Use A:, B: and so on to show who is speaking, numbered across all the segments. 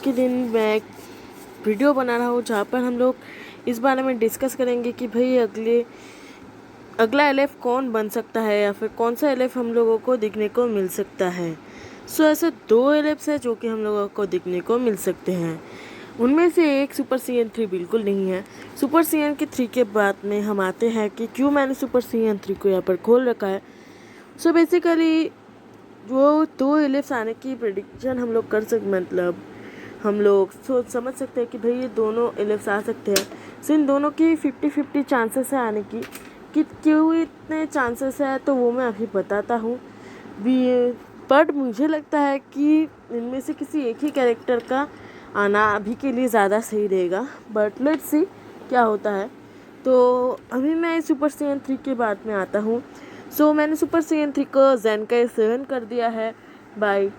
A: के दिन मैं एक वीडियो बना रहा हूँ जहाँ पर हम लोग इस बारे में डिस्कस करेंगे कि भाई अगला एलएफ कौन बन सकता है या फिर कौन सा एलएफ हम लोगों को देखने को मिल सकता है। ऐसे 2 एलएफ्स हैं जो कि हम लोगों को देखने को मिल सकते हैं। उनमें से एक सुपर सीएन 3 बिल्कुल नहीं है। सुपर सीएन के 3 के बाद में हम आते हैं कि क्यों मैंने सुपर सीएन 3 को यहाँ पर खोल रखा है। बेसिकली वो 2 एलिप्स आने की प्रेडिक्शन हम लोग हम लोग सोच समझ सकते हैं कि भाई ये दोनों एलिप्स आ सकते हैं। इन दोनों की 50-50 चांसेस है आने की। कि क्यों इतने चांसेस है तो वो मैं अभी बताता हूँ भी। बट मुझे लगता है कि इनमें से किसी एक ही कैरेक्टर का आना अभी के लिए ज़्यादा सही रहेगा। बट लेट्स सी क्या होता है। तो अभी मैं सुपर सीएन 3 के बाद में आता हूँ। मैंने सुपर सीएन 3 को ज़ेनकाई 7 कर दिया है by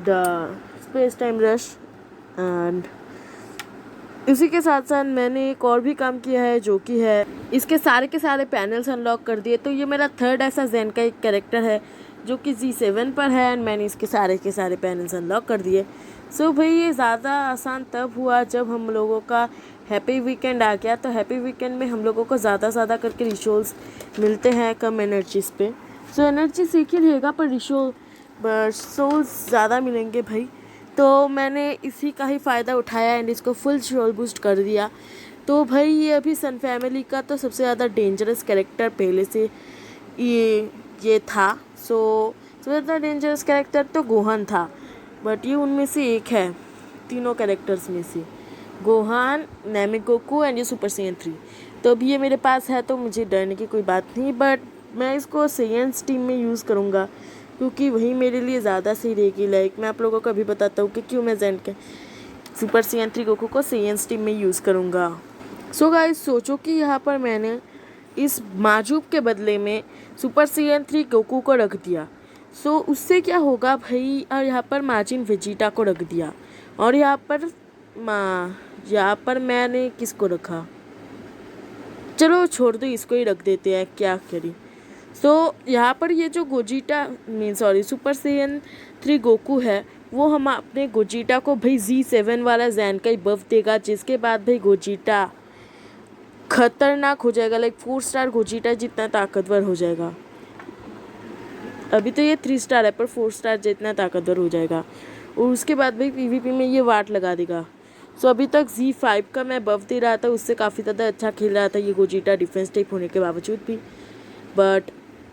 A: the space time rush. And इसी के साथ साथ मैंने एक और भी काम किया है जो कि है इसके सारे के सारे पैनल्स अनलॉक कर दिए। तो ये मेरा थर्ड ऐसा ज़ेनकाई कैरेक्टर है जो कि G7 पर है एंड मैंने इसके सारे के सारे पैनल्स अनलॉक कर दिए। भाई ये ज़्यादा आसान तब हुआ जब हम लोगों का हैप्पी वीकेंड आ गया। तो हैप्पी वीकेंड में हम लोगों को ज़्यादा करके रिशोल्स मिलते हैं कम एनर्जीज़ पे। एनर्जी सीख ही रहेगा पर रिशोल्स ज़्यादा मिलेंगे भाई। तो मैंने इसी का ही फ़ायदा उठाया एंड इसको फुल शोल बूस्ट कर दिया। तो भाई ये अभी सन फैमिली का तो सबसे ज़्यादा डेंजरस कैरेक्टर पहले से ये था। सबसे ज़्यादा डेंजरस कैरेक्टर तो गोहान था बट ये उनमें से एक है तीनों कैरेक्टर्स में से, गोहान, नामिकोकू एंड ये सुपर सीएन 3। तो अभी ये मेरे पास है तो मुझे डरने की कोई बात नहीं। बट मैं इसको सेयंस टीम में यूज़ करूँगा क्योंकि वही मेरे लिए ज़्यादा सही रहेगी। मैं आप लोगों को अभी बताता हूँ कि क्यों मैं सुपर सीएन 3 गोकू को सेयंस टीम में यूज़ करूँगा। गाइस सोचो कि यहाँ पर मैंने इस माजूब के बदले में सुपर सीएन 3 गोकू को रख दिया। उससे क्या होगा भाई। और यहाँ पर माजिन वेजिटा को रख दिया और यहाँ पर मैंने किसको रखा, चलो छोड़ दो, इसको ही रख देते हैं, क्या करें। यहाँ पर ये जो सुपर सीएन 3 गोकू है वो हम अपने गोजिटा को भाई G7 वाला ज़ेनकाई बफ देगा, जिसके बाद भाई गोजिटा खतरनाक हो जाएगा। 4 स्टार गोजिटा जितना ताकतवर हो जाएगा। अभी तो ये 3 स्टार है पर 4 स्टार जितना ताकतवर हो जाएगा। और उसके बाद भाई PvP में ये वाट लगा देगा। अभी तक G5 का मैं बफ दे रहा था, उससे काफ़ी ज़्यादा अच्छा खेल रहा था ये गोजिटा डिफेंस टाइप होने के बावजूद भी। बट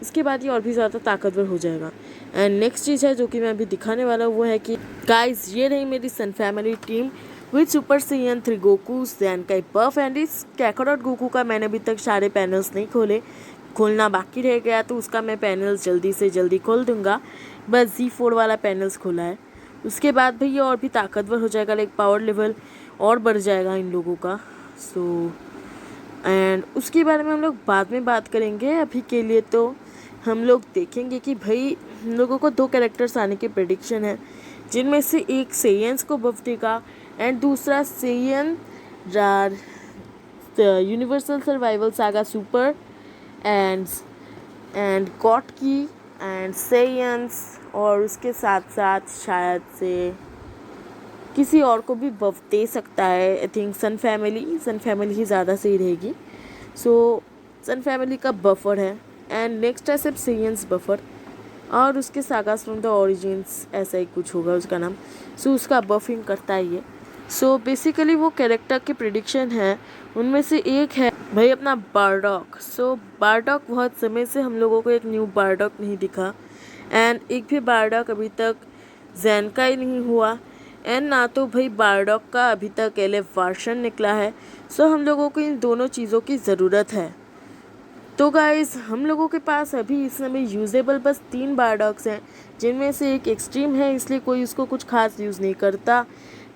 A: इसके बाद ये और भी ज़्यादा ताकतवर हो जाएगा। एंड नेक्स्ट चीज़ है जो कि मैं अभी दिखाने वाला हूँ वो है कि गाइस ये रही मेरी son family team with super Saiyan 3 Goku, Zenkai buff and इस कैकारोट गोकू का मैंने अभी तक सारे पैनल्स नहीं खोले, खोलना बाकी रह गया तो उसका मैं पैनल्स जल्दी से जल्दी खोल दूंगा। बस G4 वाला पैनल्स खोला है। उसके बाद भाई ये और भी ताकतवर हो जाएगा, पावर लेवल और बढ़ जाएगा इन लोगों का। एंड उसके बारे में हम लोग बाद में बात करेंगे। अभी के लिए तो हम लोग देखेंगे कि भाई हम लोगों को 2 कैरेक्टर्स आने की प्रेडिक्शन है, जिनमें से एक सेयंस को बफ देगा एंड दूसरा Saiyan universal survival saga super and God की एंड सेयंस, और उसके साथ साथ शायद से किसी और को भी बफ दे सकता है। आई थिंक सन फैमिली ही ज़्यादा सही रहेगी। सन फैमिली का बफर है एंड नेक्स्ट है सिर्फ सेयंस बफर और उसके सागास फ्रॉम द ओरिजिन्स ऐसा ही कुछ होगा उसका नाम। उसका बफिंग करता है ये। बेसिकली वो कैरेक्टर की प्रेडिक्शन है, उनमें से एक है भाई अपना बारडॉक। बारडॉक बहुत समय से हम लोगों को एक न्यू बारडॉक नहीं दिखा एंड एक भी बारडॉक अभी तक ज़ेनकाई नहीं हुआ एंड ना तो भाई बारडॉक का अभी तक एलएफ वर्जन निकला है। हम लोगों को इन दोनों चीज़ों की ज़रूरत है। तो गाइस हम लोगों के पास अभी इस समय यूजेबल बस 3 बारडॉक्स हैं, जिनमें से एक एक्सट्रीम है इसलिए कोई उसको कुछ खास यूज़ नहीं करता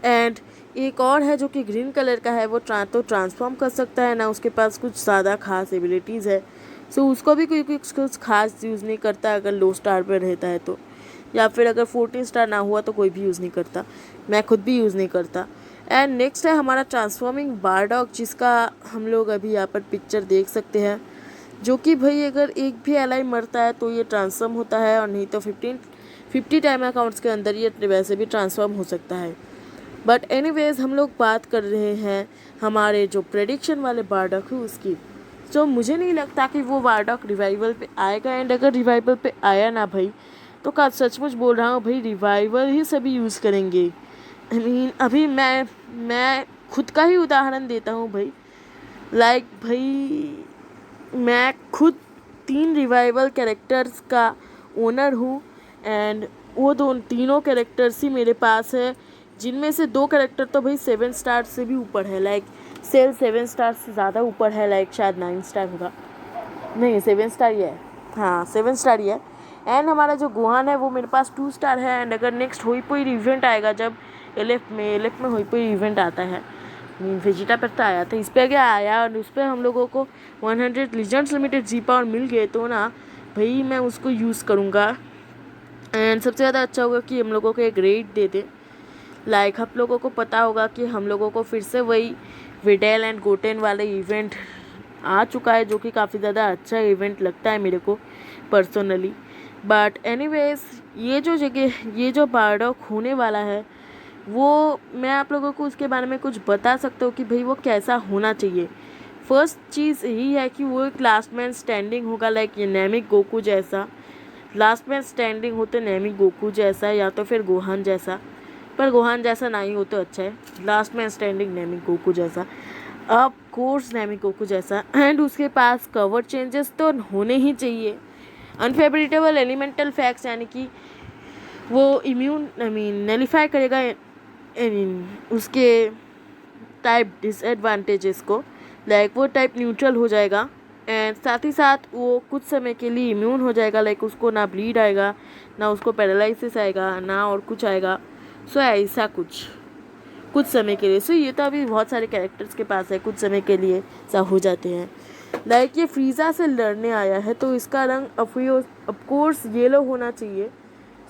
A: एंड एक और है जो कि ग्रीन कलर का है, वो ट्रांसफॉर्म कर सकता है ना, उसके पास कुछ ज़्यादा खास एबिलिटीज़ है। उसको भी कोई कुछ खास यूज़ नहीं करता अगर लो स्टार पर रहता है तो, या फिर अगर 14 स्टार ना हुआ तो कोई भी यूज़ नहीं करता, मैं खुद भी यूज़ नहीं करता। एंड नेक्स्ट है हमारा ट्रांसफॉर्मिंग बारडॉक, जिसका हम लोग अभी यहाँ पर पिक्चर देख सकते हैं, जो कि भाई अगर एक भी एलाई मरता है तो ये ट्रांसफॉर्म होता है और नहीं तो 50 टाइम अकाउंट्स के अंदर ये वैसे भी ट्रांसफॉर्म हो सकता है। बट एनीवेज हम लोग बात कर रहे हैं हमारे जो प्रेडिक्शन वाले बारडॉक है उसकी। तो मुझे नहीं लगता कि वो बारडॉक रिवाइवल पे आएगा, एंड अगर रिवाइवल पे आया ना भाई तो का सचमुच बोल रहा हूँ भाई, रिवाइवल ही सभी यूज़ करेंगे। आई मीन अभी मैं खुद का ही उदाहरण देता हूँ भाई। लाइक भाई मैं खुद 3 रिवाइवल कैरेक्टर्स का ओनर हूँ, एंड वो तीनों कैरेक्टर्स ही मेरे पास है, जिनमें से 2 कैरेक्टर तो भाई 7 स्टार से भी ऊपर है। लाइक सेल 7 स्टार से ज़्यादा ऊपर है, लाइक शायद 9 स्टार होगा, नहीं 7 स्टार ही है, हाँ 7 स्टार ही है। एंड हमारा जो गोहान है वो मेरे पास 2 स्टार है। एंड अगर नेक्स्ट होईपुई इवेंट आएगा, जब एलएफ में होईपुई इवेंट आता है, वेजिटा पर तो आया था, इस पर क्या आया और उस पर हम लोगों को 100 लीजेंड्स लिमिटेड जी पावर मिल गए, तो ना भाई मैं उसको यूज़ करूँगा। एंड सबसे ज़्यादा अच्छा होगा कि हम लोगों को एक रेट दे दे। लाइक आप लोगों को पता होगा कि हम लोगों को फिर से वही विडेल एंड गोटेन वाले इवेंट आ चुका है, जो कि काफ़ी ज़्यादा अच्छा इवेंट लगता है मेरे को पर्सनली। बट एनीवेज ये जो बारडॉक होने वाला है, वो मैं आप लोगों को उसके बारे में कुछ बता सकता हूँ कि भाई वो कैसा होना चाहिए। फर्स्ट चीज़ यही है कि वो एक लास्ट मैन स्टैंडिंग होगा, लाइक ये नेमिक गोकू जैसा। लास्ट मैन स्टैंडिंग होते नेमिक गोकू जैसा या तो फिर गोहान जैसा, पर गोहान जैसा नहीं हो तो अच्छा है। लास्ट मैन स्टैंडिंग नेमिक गोकू जैसा, ऑफ कोर्स नेमिक गोकू जैसा। एंड उसके पास कवर चेंजेस तो होने ही चाहिए। अनफेवरेटेबल एलिमेंटल फैक्ट्स, यानी कि वो इम्यून नलीफाई करेगा उसके टाइप डिसएडवांटेजेस को, लाइक वो टाइप न्यूट्रल हो जाएगा। एंड साथ ही साथ वो कुछ समय के लिए इम्यून हो जाएगा, लाइक उसको ना ब्लीड आएगा, ना उसको पैरालिसिस आएगा, ना और कुछ आएगा। सो ऐसा कुछ समय के लिए। सो ये तो अभी बहुत सारे कैरेक्टर्स के पास है, कुछ समय के लिए ऐसा हो जाते हैं। लाइक ये फ्रीज़ा से लड़ने आया है, तो इसका रंग ऑफकोर्स येलो होना चाहिए।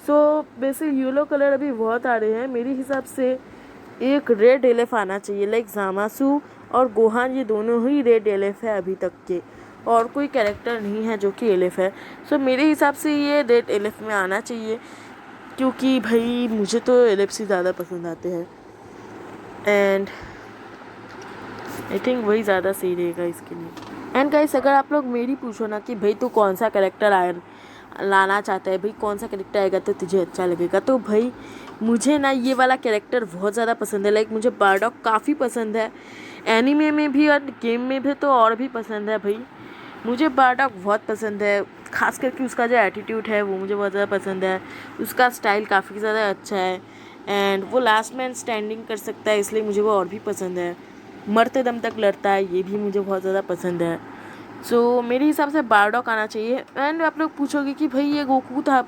A: सो बेसिक येलो कलर अभी बहुत आ रहे हैं, मेरे हिसाब से एक रेड एलेफ आना चाहिए। लाइक जामासू और गोहान ये दोनों ही रेड एलेफ है अभी तक के, और कोई कैरेक्टर नहीं है जो कि एलेफ है। सो मेरे हिसाब से ये रेड एलेफ में आना चाहिए, क्योंकि भाई मुझे तो एलेफ से ज़्यादा पसंद आते हैं। एंड आई थिंक वही ज़्यादा सही रहेगा इसके लिए। एंड गाइस अगर आप लोग मेरी पूछो ना कि भाई तू कौन सा कैरेक्टर लाना चाहता है, भाई कौन सा कैरेक्टर आएगा तो तुझे अच्छा लगेगा, तो भाई मुझे ना ये वाला कैरेक्टर बहुत ज़्यादा पसंद है। लाइक मुझे बारडॉक काफ़ी पसंद है, एनीमे में भी और गेम में भी तो और भी पसंद है भाई। मुझे बारडॉक बहुत पसंद है, खास करके उसका जो एटीट्यूड है वो मुझे बहुत ज़्यादा पसंद है। उसका स्टाइल काफ़ी ज़्यादा अच्छा है, एंड वो लास्ट मैन स्टैंडिंग कर सकता है, इसलिए मुझे वो और भी पसंद है। मरते दम तक लड़ता है, ये भी मुझे बहुत ज़्यादा पसंद है। सो मेरे हिसाब से बारडॉक आना चाहिए। एंड आप लोग पूछोगे कि भाई ये गोकू था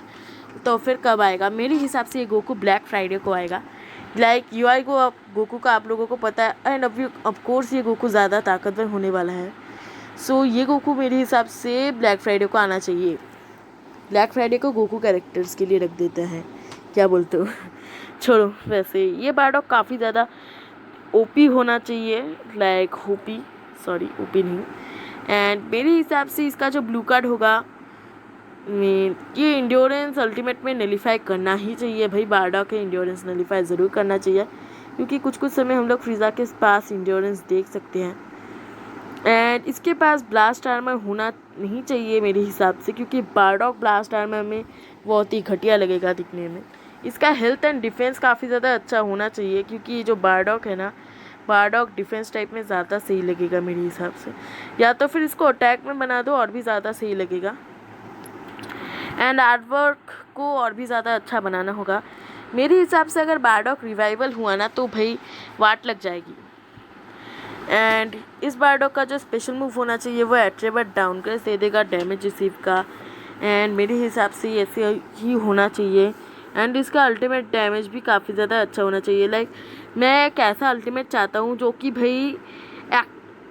A: तो फिर कब आएगा, मेरे हिसाब से ये गोकू ब्लैक फ्राइडे को आएगा। लाइक यूआई को गोकू का आप लोगों को पता है, एंड ऑफकोर्स ये गोकू ज़्यादा ताकतवर होने वाला है। सो ये गोकू मेरे हिसाब से ब्लैक फ्राइडे को आना चाहिए। ब्लैक फ्राइडे को गोकू कैरेक्टर्स के लिए रख देते हैं, क्या बोलते हो? छोड़ो, वैसे ये बारडॉक काफ़ी ज़्यादा ओपी होना चाहिए, लाइक ओपी नहीं। एंड मेरे हिसाब से इसका जो ब्लू कार्ड होगा, ये इंड्योरेंस अल्टीमेट में नलीफाई करना ही चाहिए भाई। बारडॉक के इंड्योरेंस नलीफाई ज़रूर करना चाहिए, क्योंकि कुछ समय हम लोग फ्रीज़ा के पास इंड्योरेंस देख सकते हैं। एंड इसके पास ब्लास्ट आर्मर होना नहीं चाहिए मेरे हिसाब से, क्योंकि बारडॉक ब्लास्ट आर्मर में बहुत ही घटिया लगेगा दिखने में। इसका हेल्थ एंड डिफेंस काफ़ी ज़्यादा अच्छा होना चाहिए, क्योंकि ये जो बारडॉक है ना, बारडॉक डिफेंस टाइप में ज़्यादा सही लगेगा मेरे हिसाब से। या तो फिर इसको अटैक में बना दो, और भी ज़्यादा सही लगेगा। एंड आर्टवर्क को और भी ज़्यादा अच्छा बनाना होगा मेरे हिसाब से। अगर बारडॉक रिवाइवल हुआ ना तो भाई वाट लग जाएगी। एंड इस बारडॉक का जो स्पेशल मूव होना चाहिए वो एट्रीब्यूट डाउनग्रेड दे देगा डैमेज रिसीव का, एंड मेरे हिसाब से ऐसे ही होना चाहिए। एंड इसका अल्टीमेट डैमेज भी काफ़ी ज़्यादा अच्छा होना चाहिए। लाइक मैं एक ऐसा अल्टीमेट चाहता हूँ जो कि भाई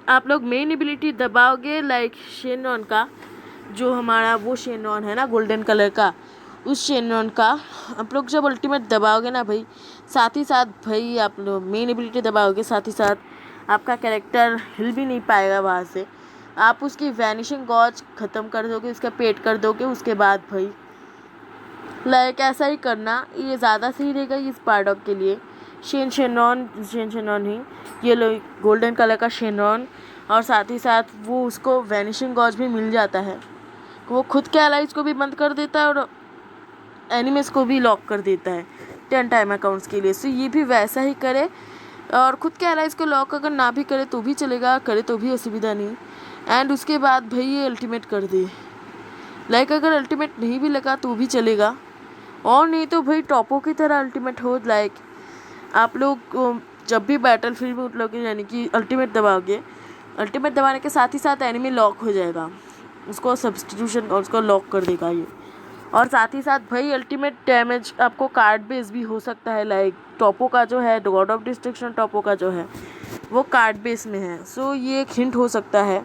A: आप लोग मेन एबिलिटी दबाओगे, लाइक शेनरॉन का, जो हमारा वो शेनरॉन है ना गोल्डन कलर का, उस शेनरॉन का आप लोग जब अल्टीमेट दबाओगे ना भाई, साथ ही साथ भाई आप लोग मेन एबिलिटी दबाओगे, साथ ही साथ आपका कैरेक्टर हिल भी नहीं पाएगा वहाँ से। आप उसकी वैनिशिंग गॉज ख़त्म कर दोगे, उसका पेट कर दोगे, उसके बाद भाई लाइक ऐसा ही करना, ये ज़्यादा सही रहेगा इस बारडॉक के लिए। शेनरॉन ही ये लो गोल्डन कलर का शेनरॉन, और साथ ही साथ वो उसको वैनिशिंग गॉज भी मिल जाता है। वो खुद के एलाइज को भी बंद कर देता है और एनिमीज को भी लॉक कर देता है 10 टाइम अकाउंट्स के लिए। सो ये भी वैसा ही करे, और खुद के एलाइज को लॉक अगर ना भी करे तो भी चलेगा, करे तो भी असुविधा नहीं। एंड उसके बाद भाई ये अल्टीमेट कर दे, लाइक अगर अल्टीमेट नहीं भी लगा तो भी चलेगा, और नहीं तो भाई टॉपो की तरह अल्टीमेट हो। लाइक आप लोग जब भी बैटल फील्ड में उतरोगे यानी कि अल्टीमेट दबाओगे, अल्टीमेट दबाने के साथ ही साथ एनिमी लॉक हो जाएगा, उसको सब्स्टिट्यूशन और उसको लॉक कर देगा ये। और साथ ही साथ भाई अल्टीमेट डैमेज आपको कार्ड बेस भी हो सकता है। लाइक टॉपो का जो है गॉड ऑफ डिस्ट्रक्शन, टॉपो का जो है वो कार्ड बेस में है। सो ये एक हिंट हो सकता है।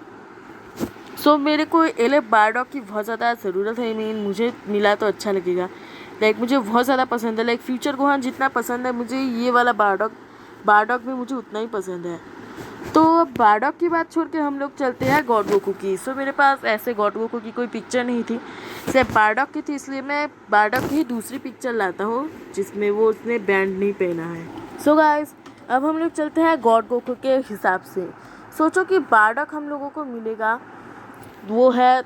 A: सो मेरे को एलेफ बारडॉग की बहुत ज़्यादा ज़रूरत है, मीन मुझे मिला तो अच्छा लगेगा। लाइक मुझे बहुत ज़्यादा पसंद है, लाइक फ्यूचर गोहान जितना पसंद है मुझे, ये वाला बारडॉग भी मुझे उतना ही पसंद है। तो बारडॉग की बात छोड़ के हम लोग चलते हैं गॉड गोकू की। सो मेरे पास ऐसे गॉड गोकू की कोई पिक्चर नहीं थी, सिर्फ बारडॉग की थी, इसलिए मैं बारडॉग की ही दूसरी पिक्चर लाता हूँ जिसमें वो उसने बैंड नहीं पहना है। सो गाइस अब हम लोग चलते हैं गॉड गोकू के हिसाब से। सोचो कि बारडॉग हम लोगों को मिलेगा, वो है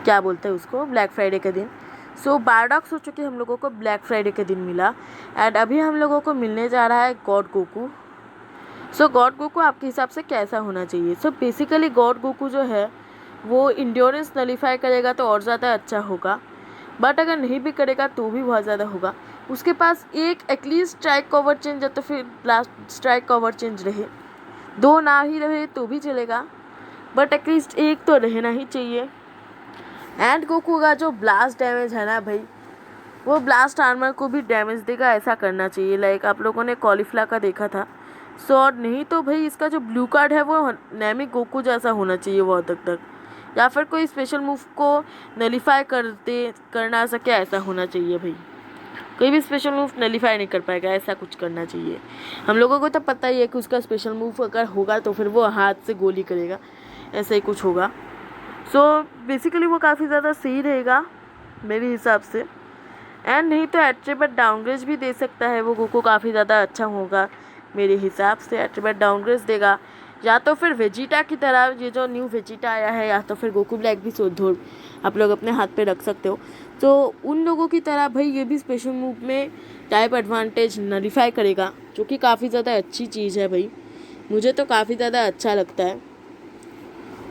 A: क्या बोलते हैं उसको, ब्लैक फ्राइडे के दिन। सो बारडॉग सोचो कि हम लोगों को ब्लैक फ्राइडे के दिन मिला, एंड अभी हम लोगों को मिलने जा रहा है गॉड गोकू। सो गॉड गोकू आपके हिसाब से कैसा होना चाहिए? सो बेसिकली गॉड गोकू जो है वो इंड्योरेंस नलीफाई करेगा तो और ज़्यादा अच्छा होगा, बट अगर नहीं भी करेगा तो भी बहुत ज़्यादा होगा। उसके पास एक एटलीस्ट स्ट्राइक कवर चेंज या तो फिर ब्लास्ट स्ट्राइक कवर चेंज रहे, 2 ना ही रहे तो भी चलेगा, बट एटलीस्ट एक तो रहना ही चाहिए। एंड गोकू का जो ब्लास्ट डैमेज है ना भाई, वो ब्लास्ट आर्मर को भी डैमेज देगा, ऐसा करना चाहिए। लाइक आप लोगों ने कॉलीफ्ला का देखा था। सो और नहीं तो भाई इसका जो ब्लू कार्ड है वो नेमी गोकू जैसा होना चाहिए बहुत हद तक, या फिर कोई स्पेशल मूव को नलीफाई कर ना सके ऐसा होना चाहिए। भाई कोई भी स्पेशल मूव नलीफाई नहीं कर पाएगा, ऐसा कुछ करना चाहिए। हम लोगों को तो पता ही है कि उसका स्पेशल मूव अगर होगा तो फिर वो हाथ से गोली करेगा, ऐसा ही कुछ होगा। सो बेसिकली वो काफ़ी ज़्यादा सही रहेगा मेरे हिसाब से। एंड नहीं तो एट्रीब्यूट डाउनग्रेड भी दे सकता है वो, गोकू काफ़ी ज़्यादा अच्छा होगा मेरे हिसाब से। एट्रीब्यूट डाउनग्रेड देगा, या तो फिर वेजिटा की तरह, ये जो न्यू वेजिटा आया है, या तो फिर गोकू ब्लैक भी सोधो आप लोग अपने हाथ पे रख सकते हो। तो उन लोगों की तरह भाई ये भी स्पेशल मूव में टाइप एडवांटेज नलीफाई करेगा, जो कि काफ़ी ज़्यादा अच्छी चीज़ है भाई, मुझे तो काफ़ी ज़्यादा अच्छा लगता है।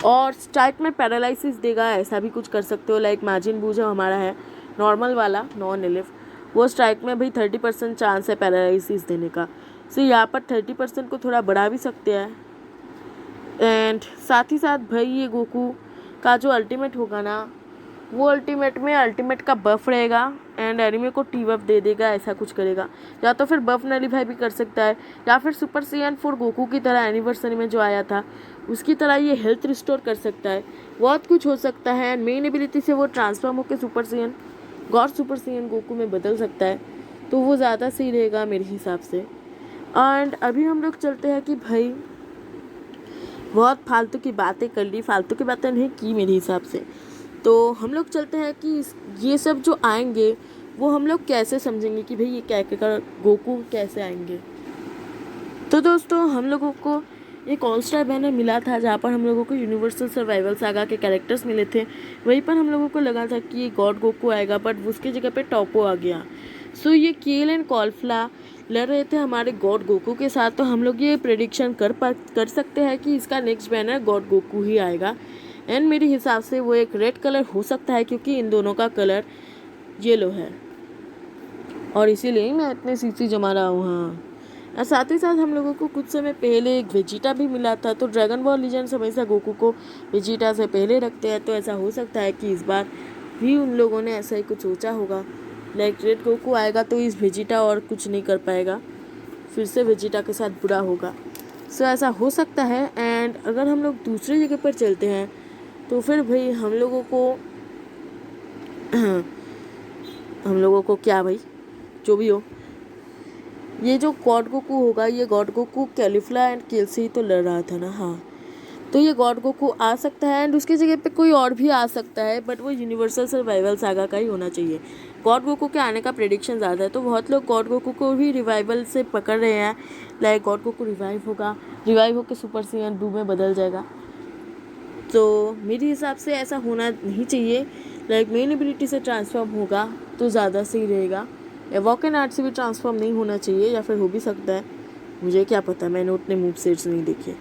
A: और स्ट्राइक में पैरालिसिस देगा, ऐसा भी कुछ कर सकते हो। लाइक माजिन बू जो हमारा है नॉर्मल वाला नॉन एलिफ, वो स्ट्राइक में भाई 30% चांस है पैरालिसिस देने का। सो यहाँ पर 30% को थोड़ा बढ़ा भी सकते हैं। एंड साथ ही साथ भाई ये गोकू का जो अल्टीमेट होगा ना, वो अल्टीमेट में अल्टीमेट का बफ रहेगा एंड एनिमी को टी बफ दे देगा, ऐसा कुछ करेगा। या तो फिर बफ नलीफाई भी कर सकता है, या फिर सुपर सीएन 4 गोकू की तरह एनिवर्सरी में जो आया था उसकी तरह ये हेल्थ रिस्टोर कर सकता है, बहुत कुछ हो सकता है। एंड मेन एबिलिटी से वो ट्रांसफॉर्म होकर super CN God super CN Goku में बदल सकता है, तो वो ज़्यादा सही रहेगा मेरे हिसाब से। एंड अभी हम लोग चलते हैं कि भाई बहुत फालतू की बातें कर ली, फालतू की बातें नहीं की मेरे हिसाब से, तो हम लोग चलते हैं कि ये सब जो आएंगे वो हम लोग कैसे समझेंगे कि भाई ये क्या क्या गोकू कैसे आएंगे। तो दोस्तों हम लोगों को एक ऑल स्टार बैनर मिला था जहाँ पर हम लोगों को यूनिवर्सल सर्वाइवल सागा के कैरेक्टर्स मिले थे, वहीं पर हम लोगों को लगा था कि ये गॉड गोकू आएगा, बट उसकी जगह पे टॉपो आ गया। सो ये केल एंड कॉलफ्ला लड़ रहे थे हमारे गॉड गोकू के साथ, तो हम लोग ये प्रेडिक्शन कर सकते हैं कि इसका नेक्स्ट बैनर गॉड गोकू ही आएगा। एंड मेरे हिसाब से वो एक रेड कलर हो सकता है, क्योंकि इन दोनों का कलर येलो है और इसीलिए मैं इतने सीसी जमा रहा हूँ। हाँ, और साथ ही साथ हम लोगों को कुछ समय पहले एक वेजिटा भी मिला था, तो ड्रैगन बॉल लीजेंड्स हमेशा गोकू को वेजिटा से पहले रखते हैं, तो ऐसा हो सकता है कि इस बार भी उन लोगों ने ऐसा ही कुछ सोचा होगा। लाइक रेड गोकू आएगा तो इस वेजिटा और कुछ नहीं कर पाएगा, फिर से वेजिटा के साथ बुरा होगा। सो ऐसा हो सकता है। एंड अगर हम लोग दूसरी जगह पर चलते हैं तो फिर भाई हम लोगों को क्या भाई जो भी हो, ये जो गॉड गोकू होगा, ये गॉड गोकू कैलिफ्ला एंड केल से ही तो लड़ रहा था ना। हाँ, तो ये गॉड गोकू आ सकता है एंड उसकी जगह पे कोई और भी आ सकता है, बट वो यूनिवर्सल सर्वाइवल सागा का ही होना चाहिए। गॉड गोकू के आने का प्रेडिक्शन ज़्यादा है, तो बहुत लोग गॉड गोकू को भी रिवाइवल से पकड़ रहे हैं। लाइक गॉड गोकू रिवाइव होगा, रिवाइव होकर सुपर सैयन 2 में बदल जाएगा। तो मेरे हिसाब से ऐसा होना नहीं चाहिए। लाइक मेन एबिलिटी से ट्रांसफॉर्म होगा तो ज़्यादा सही रहेगा। वॉकन आर्ट से भी ट्रांसफॉर्म नहीं होना चाहिए, या फिर हो भी सकता है, मुझे क्या पता, मैंने उतने मूव सेट्स नहीं देखे।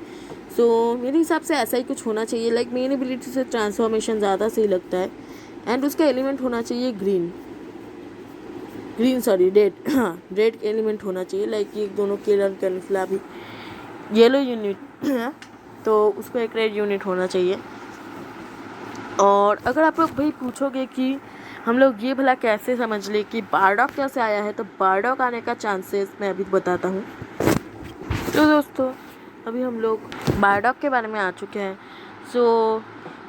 A: सो मेरे हिसाब से ऐसा ही कुछ होना चाहिए। लाइक मेन एबिलिटी से ट्रांसफॉर्मेशन ज़्यादा सही लगता है एंड उसका एलिमेंट होना चाहिए रेड। हाँ, रेड एलिमेंट होना चाहिए। लाइक ये दोनों केरल कैनिफ्ला भी येलो यूनिट है, तो उसको एक रेड यूनिट होना चाहिए। और अगर आप लोग भाई पूछोगे कि हम लोग ये भला कैसे समझ ले कि बारडॉक कैसे आया है, तो बारडॉक आने का चांसेस मैं अभी बताता हूँ। तो दोस्तों, अभी हम लोग बारडॉक के बारे में आ चुके हैं। सो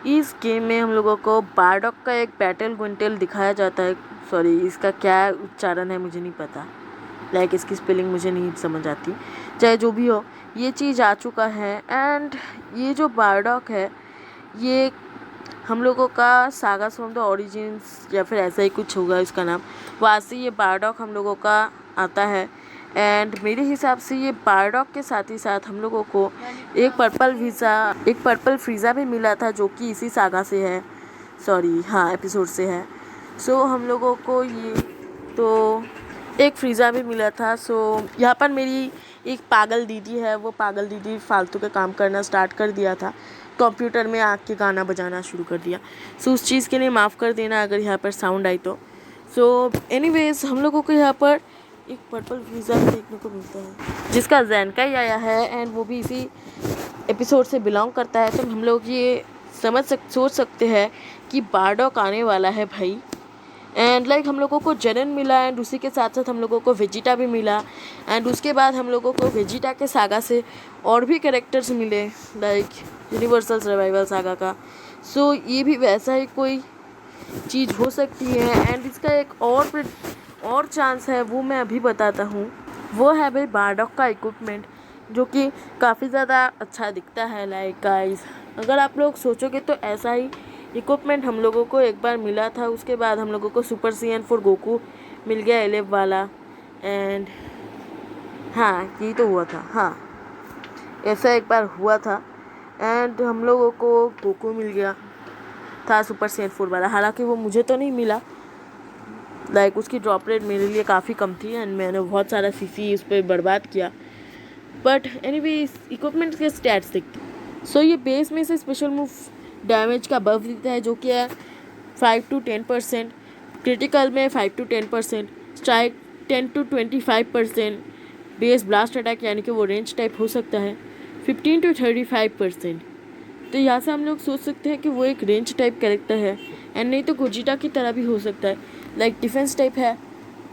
A: इस गेम में हम लोगों को बारडॉक का एक बैटल ग्विंटेल दिखाया जाता है। सॉरी, इसका क्या उच्चारण है मुझे नहीं पता। लाइक इसकी स्पेलिंग मुझे नहीं समझ आती। चाहे जो भी हो, ये चीज़ आ चुका है एंड ये जो बारडॉक है, ये हम लोगों का सागास फ्रॉम द ओरिजिन्स या फिर ऐसा ही कुछ होगा इसका नाम, वहाँ से ये बारडॉक हम लोगों का आता है। एंड मेरे हिसाब से ये बारडॉक के साथ ही साथ हम लोगों को एक पर्पल फ्रीज़ा भी मिला था, जो कि इसी सागा से है, सॉरी हाँ एपिसोड से है। सो हम लोगों को ये तो एक फ्रीज़ा भी मिला था। सो यहाँ पर मेरी एक पागल दीदी है, वो पागल दीदी फालतू का काम करना स्टार्ट कर दिया था, कंप्यूटर में आके गाना बजाना शुरू कर दिया। सो उस चीज़ के लिए माफ़ कर देना अगर यहाँ पर साउंड आई तो। सो एनीवेज, हम लोगों को यहाँ पर एक पर्पल फ्रीज़ा देखने को मिलता है जिसका ज़ैनका ही आया है एंड वो भी इसी एपिसोड से बिलोंग करता है। तो हम लोग ये सोच सकते हैं कि बारडॉक आने वाला है भाई। एंड लाइक हम लोगों को जेरन मिला एंड उसी के साथ साथ हम लोगों को वेजिटा भी मिला एंड उसके बाद हम लोगों को वेजिटा के सागा से और भी कैरेक्टर्स मिले, लाइक यूनिवर्सल सर्वाइवल सागा का। सो ये भी वैसा ही कोई चीज़ हो सकती है एंड इसका एक और चांस है, वो मैं अभी बताता हूँ। वो है भाई बारडॉक का इक्विपमेंट, जो कि काफ़ी ज़्यादा अच्छा दिखता है। लाइक गाइस, अगर आप लोग सोचोगे तो ऐसा ही इक्विपमेंट हम लोगों को एक बार मिला था, उसके बाद हम लोगों को सुपर सैयन 4 गोकू मिल गया 11 वाला। एंड हाँ, ये तो हुआ था, हाँ ऐसा एक बार हुआ था एंड हम लोगों को गोकू मिल गया था सुपर सैयन 4 वाला। हालांकि वो मुझे तो नहीं मिला, लाइक उसकी ड्रॉप रेट मेरे लिए काफ़ी कम थी एंड मैंने बहुत सारा सीसी उस पर बर्बाद किया। बट एनीवे, इस इक्विपमेंट के स्टैट्स देखते। सो ये बेस में से स्पेशल मूव डैमेज का बफ देता है, जो कि है 5 to 10%, क्रिटिकल में 5 to 10%, strike 10 to 25%, base blast attack यानी कि वो रेंज टाइप हो सकता है 15 to 35%। तो यहाँ से हम लोग सोच सकते हैं कि वो एक रेंज टाइप कैरेक्टर है एंड नहीं तो गोजिटा की तरह भी हो सकता है, लाइक डिफेंस टाइप है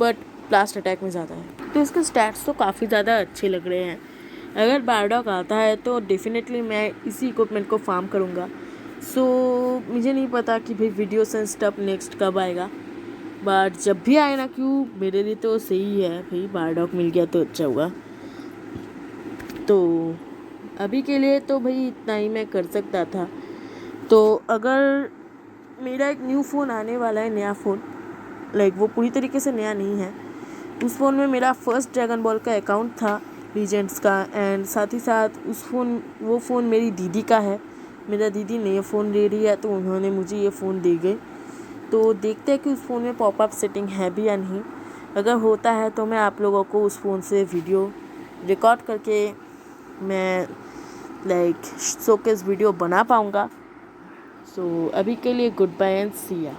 A: बट ब्लास्ट अटैक में ज़्यादा है। तो इसके स्टैट्स तो काफ़ी ज़्यादा अच्छे लग रहे हैं। अगर बारडॉक आता है तो डेफिनेटली मैं इसी इक्विपमेंट को फार्म करूँगा। सो मुझे नहीं पता कि भाई वीडियो सेंस नेक्स्ट कब आएगा, बट जब भी आए ना क्यों, मेरे लिए तो सही है भाई, बारडॉक मिल गया तो अच्छा होगा। तो अभी के लिए तो भाई इतना ही मैं कर सकता था। तो अगर मेरा एक न्यू फ़ोन आने वाला है, नया फ़ोन, लाइक वो पूरी तरीके से नया नहीं है, उस फ़ोन में मेरा फर्स्ट ड्रैगन बॉल का अकाउंट था लीजेंड्स का एंड साथ ही साथ वो फ़ोन मेरी दीदी का है। मेरा दीदी नया फ़ोन ले रही है तो उन्होंने मुझे ये फ़ोन दे गई। तो देखते हैं कि उस फ़ोन में पॉपअप सेटिंग है भी या नहीं। अगर होता है तो मैं आप लोगों को उस फ़ोन से वीडियो रिकॉर्ड करके मैं लाइक शोकेस वीडियो बना पाऊँगा। सो अभी के लिए गुड बाय एंड सी या।